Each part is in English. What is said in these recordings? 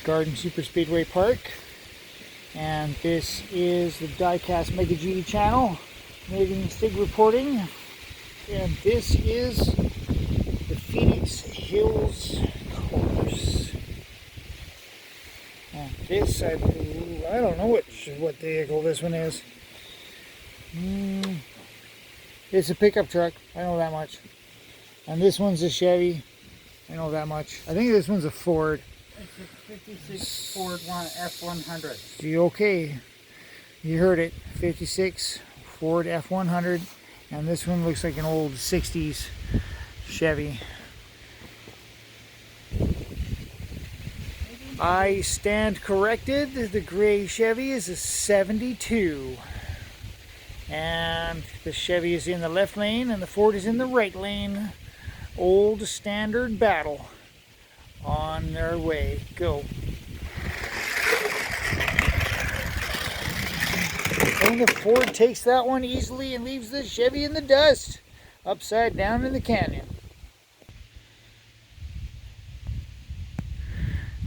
Garden Super Speedway Park, and this is the Diecast Mega G channel, Canadian Stig reporting, and this is the Phoenix Hills course. And this, I don't know what vehicle this one is. It's a pickup truck, I know that much. And this one's a Chevy, I know that much. I think this one's a Ford. It's a 56 Ford F100. Okay, you heard it. 56 Ford F100, and this one looks like an old 60s Chevy. I stand corrected. The gray Chevy is a 72. And the Chevy is in the left lane and the Ford is in the right lane. Old standard battle. On their way. Go. And the Ford takes that one easily and leaves the Chevy in the dust. Upside down in the canyon.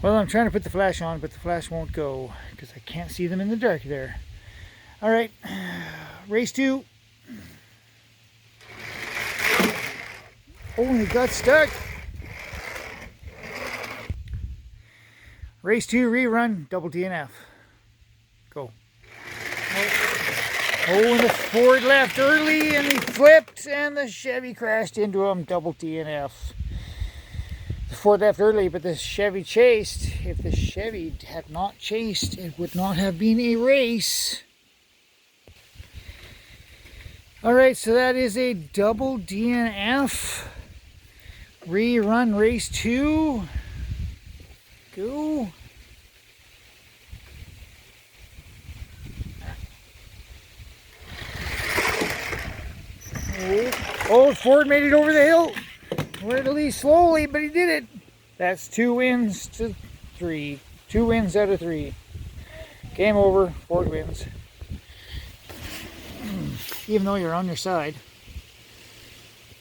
Well, I'm trying to put the flash on, but the flash won't go because I can't see them in the dark there. Alright, race 2. Oh, and it got stuck. Race 2 rerun, double DNF. Go. Oh, and the Ford left early and he flipped and the Chevy crashed into him, double DNF. The Ford left early, but the Chevy chased. If the Chevy had not chased, it would not have been a race. Alright, so that is a double DNF. Rerun race 2. Go. Oh, Ford made it over the hill. Went at least slowly, but he did it. That's 2 wins to 3. 2 wins out of 3. Game over. Ford wins. Even though you're on your side.